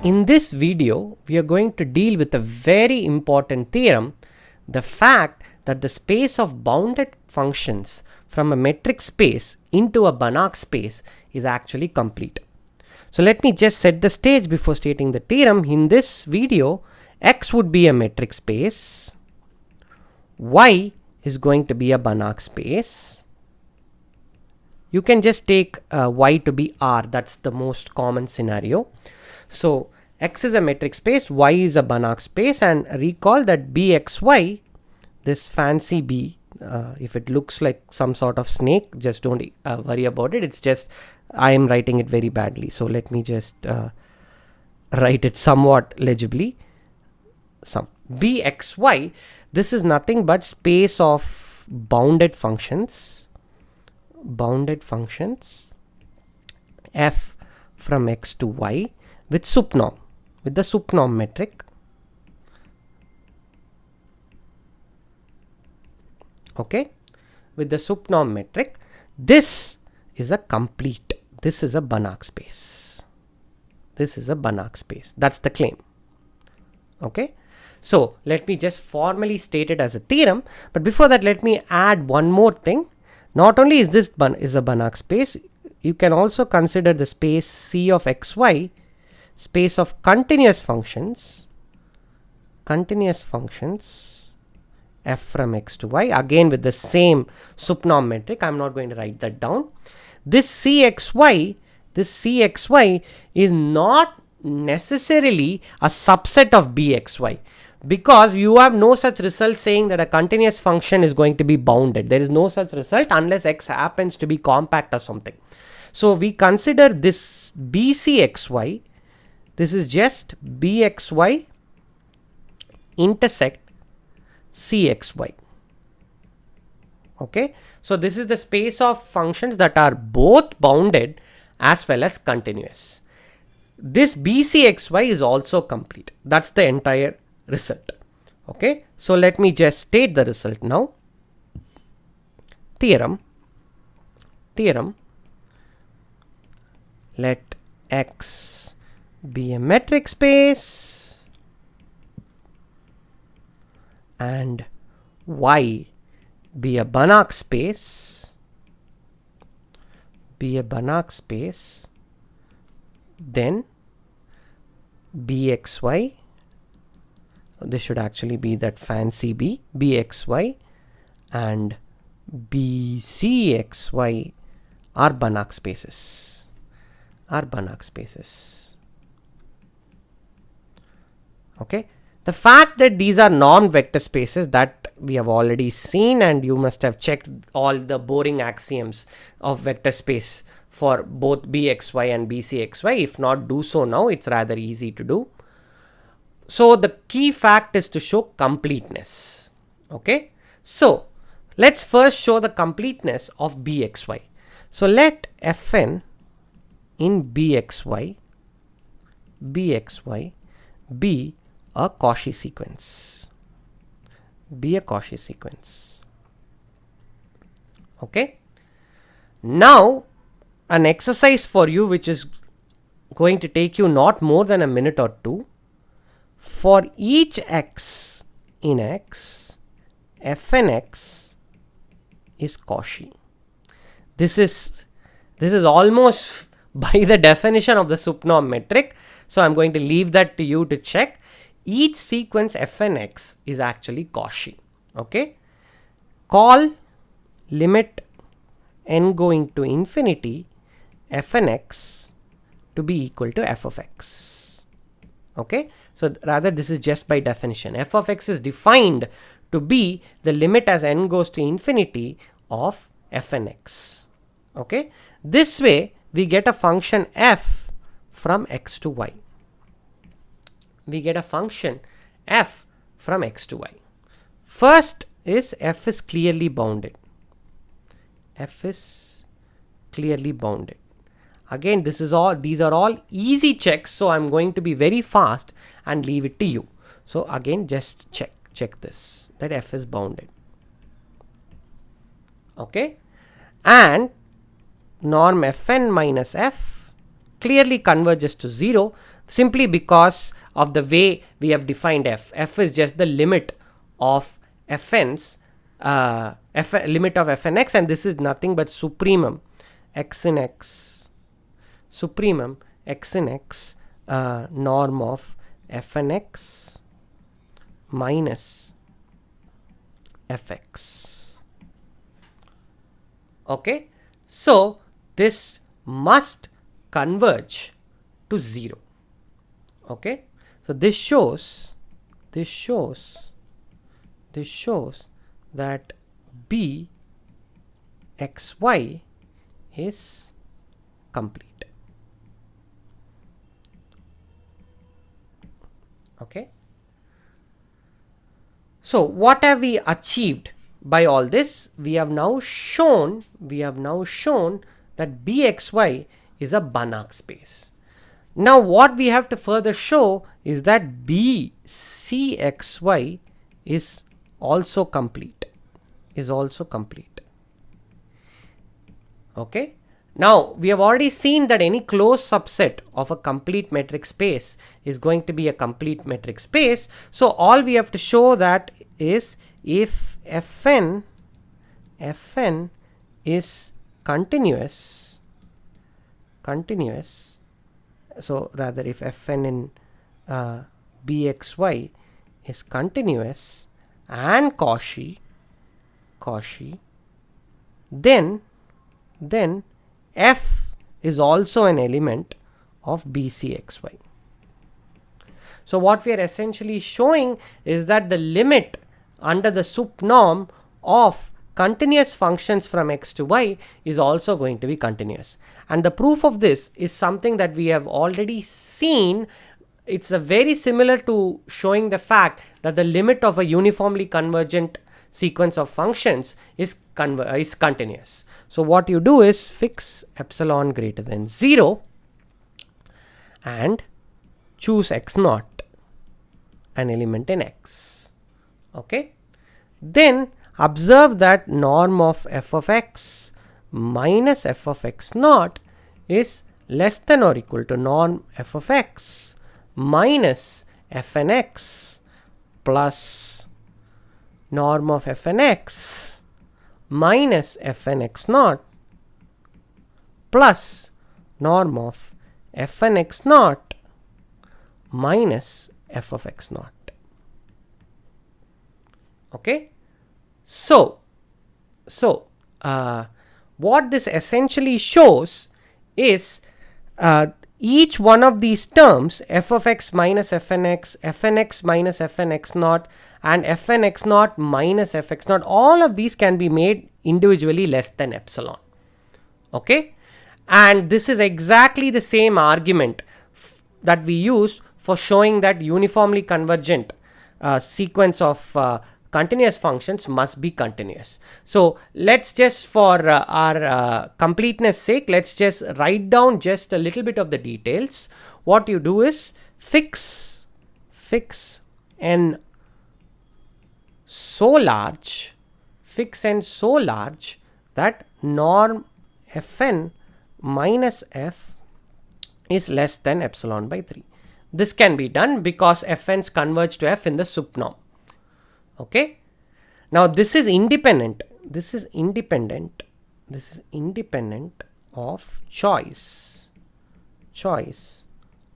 In this video, we are going to deal with a very important theorem, the fact that the space of bounded functions from a metric space into a Banach space is actually complete. So let me just set the stage before stating the theorem. In this video, X would be a metric space, Y is going to be a Banach space. You can just take Y to be R, that's the most common scenario. So X is a metric space, Y is a Banach space, and recall that BXY, this fancy B, if it looks like some sort of snake, just don't worry about it. It's just I am writing it very badly. So let me just write it somewhat legibly. Some BXY, this is nothing but space of bounded functions f from X to Y with sup norm, with the sup norm metric. Okay, with the sup norm metric, this is a complete, this is a Banach space. This is a Banach space. That's the claim. Okay, so let me just formally state it as a theorem, but before that, let me add one more thing. Not only is this is a Banach space, you can also consider the space C of xy space of continuous functions f from X to Y, again with the same sup norm metric. I'm not going to write that down. This CXY is not necessarily a subset of BXY, because you have no such result saying that a continuous function is going to be bounded. There is no such result unless X happens to be compact or something. So we consider this BCXY, this is just BXY intersect CXY. Okay, so this is the space of functions that are both bounded as well as continuous. This BCXY is also complete. That's the entire result. Okay, so let me just state the result now. Theorem, let X be a metric space and Y be a Banach space, then BXY, this should actually be that fancy B, BXY and BCXY are Banach spaces, Okay, the fact that these are non-vector spaces, that we have already seen, and you must have checked all the boring axioms of vector space for both BXY and BCXY. If not, do so now, it's rather easy to do. So the key fact is to show completeness. Okay, so let's first show the completeness of BXY. So let Fn in BXY be a Cauchy sequence. Okay, now an exercise for you which is going to take you not more than a minute or two. For each X in X, Fnx is Cauchy. This is almost by the definition of the sup norm metric, so I'm going to leave that to you to check. Each sequence Fnx is actually Cauchy. Okay, call limit n going to infinity Fnx to be equal to f of x. Okay, so rather this is just by definition. F of x is defined to be the limit as n goes to infinity of Fnx. Okay, this way we get a function f from X to Y. First is f is clearly bounded. Again, these are all easy checks, so I'm going to be very fast and leave it to you. So again, just check this, that f is bounded. Okay, and norm Fn minus f clearly converges to 0, simply because of the way we have defined f. F is just the limit of fn's limit of fnx, and this is nothing but supremum x in x, supremum x in x norm of fnx minus fx. Okay, so this must converge to 0. Okay, so this shows that b xy is complete. Okay, so what have we achieved by all this? We have now shown that bxy is a Banach space. Now what we have to further show is that bcxy is also complete, Okay, now we have already seen that any closed subset of a complete metric space is going to be a complete metric space. So all we have to show that is if fn is continuous, so rather if fn in bxy is continuous and Cauchy, then f is also an element of bcxy. So what we are essentially showing is that the limit under the sup norm of continuous functions from x to y is also going to be continuous, and the proof of this is something that we have already seen. It's a very similar to showing the fact that the limit of a uniformly convergent sequence of functions is continuous. So what you do is fix epsilon greater than 0 and choose x naught, an element in x. Okay, then observe that norm of f of x minus f of x naught is less than or equal to norm f of x minus fn x plus norm of fn x minus fn x naught plus norm of fn x naught minus f of x naught. Okay, so what this essentially shows is each one of these terms, f of x minus fn x minus fn x naught, and fn x naught minus fx naught, all of these can be made individually less than epsilon. Okay, and this is exactly the same argument that we use for showing that uniformly convergent sequence of continuous functions must be continuous. So let's just, for our completeness sake, let's just write down just a little bit of the details. What you do is fix n so large that norm fn minus f is less than epsilon by 3. This can be done because fn's converge to f in the sup norm. Okay, now this is independent of choice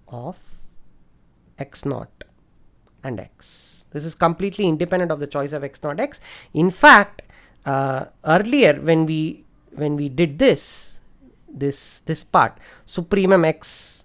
of x naught and x. This is completely independent of the choice of x naught x. In fact, earlier when we did this part, supremum x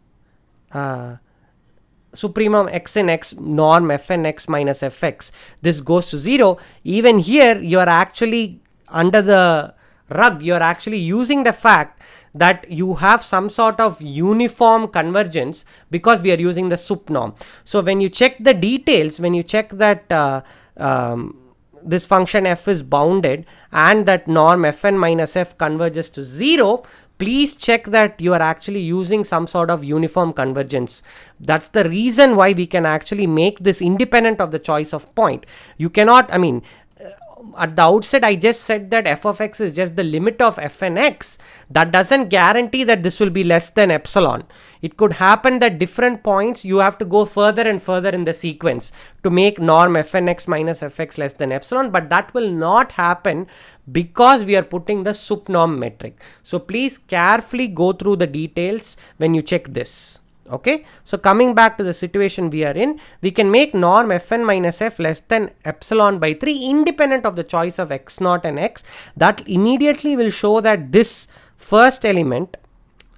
in x norm fn x minus fx, this goes to 0. Even here you are actually under the rug, you are actually using the fact that you have some sort of uniform convergence because we are using the sup norm. So when you check the details, when you check that this function f is bounded and that norm fn minus f converges to 0, please check that you are actually using some sort of uniform convergence. That's the reason why we can actually make this independent of the choice of point. You cannot, at the outset I just said that f of x is just the limit of f and x. That doesn't guarantee that this will be less than epsilon. It could happen that different points you have to go further and further in the sequence to make norm f and x minus fx less than epsilon, but that will not happen because we are putting the sup norm metric. So please carefully go through the details when you check this. Okay, so coming back to the situation we are in, we can make norm fn minus f less than epsilon by 3 independent of the choice of x naught and x. That immediately will show that this first element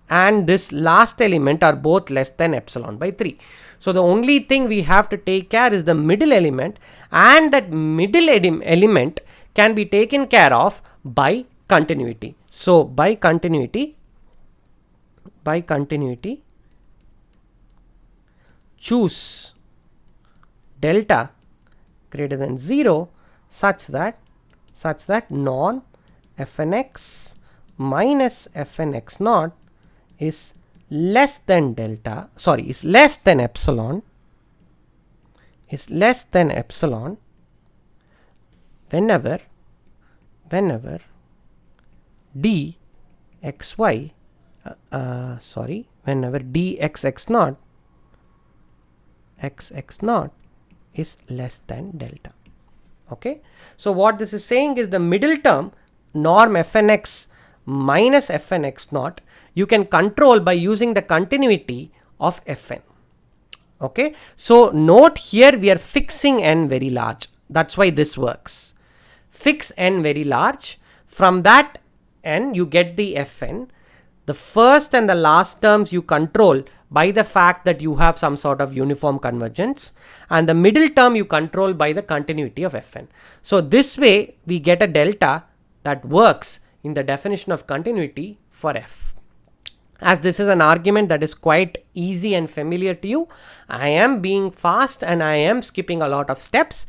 and this last element are both less than epsilon by 3. So the only thing we have to take care is the middle element, and that middle element can be taken care of by continuity. So by continuity, choose delta greater than 0 such that norm fn x minus fn x naught is less than epsilon whenever dxy whenever dxx naught xx naught is less than delta. Okay, so what this is saying is the middle term norm fn x minus fn x naught you can control by using the continuity of fn. Okay, so note here we are fixing n very large. That's why this works. Fix n very large. From that n you get the fn. The first and the last terms you control by the fact that you have some sort of uniform convergence, and the middle term you control by the continuity of fn. So this way we get a delta that works in the definition of continuity for f. As this is an argument that is quite easy and familiar to you, I am being fast and I am skipping a lot of steps.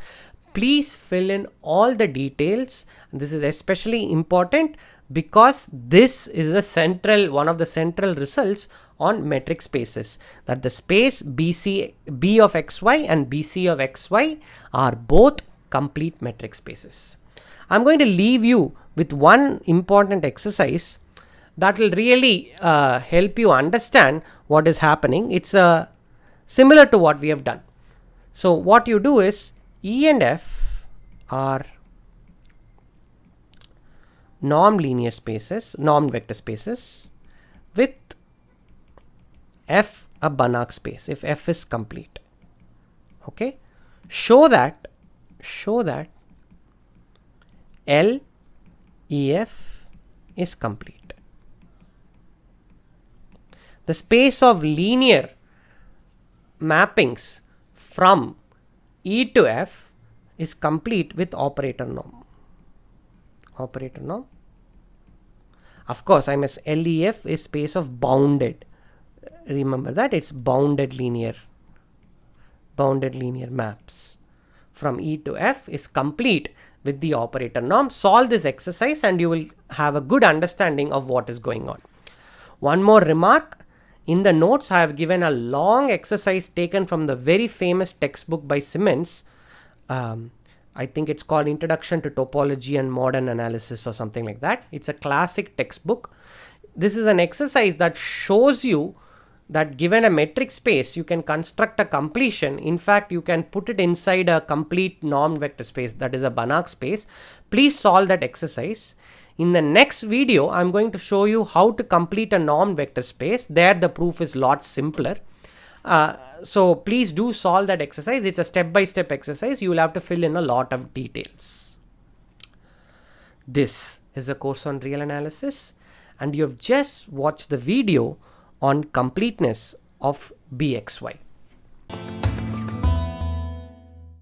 Please fill in all the details. This is especially important because this is one of the central results on metric spaces, that the space B of xy and BC of xy are both complete metric spaces. I'm going to leave you with one important exercise that will really help you understand what is happening. It's similar to what we have done. So what you do is E and F are norm vector spaces with F a Banach space if F is complete. Okay, show that L EF is complete. The space of linear mappings from E to F is complete with operator norm. Of course, I must LEF is space of bounded. Remember that it's bounded linear maps from E to F is complete with the operator norm. Solve this exercise and you will have a good understanding of what is going on. One more remark. In the notes, I have given a long exercise taken from the very famous textbook by Simmons. I think it's called Introduction to Topology and Modern Analysis or something like that. It's a classic textbook. This is an exercise that shows you that given a metric space, you can construct a completion. In fact, you can put it inside a complete norm vector space, that is a Banach space. Please solve that exercise. In the next video, I'm going to show you how to complete a norm vector space. There the proof is a lot simpler. So please do solve that exercise. It's a step-by-step exercise. You will have to fill in a lot of details. This is a course on real analysis, and you have just watched the video on completeness of BXY.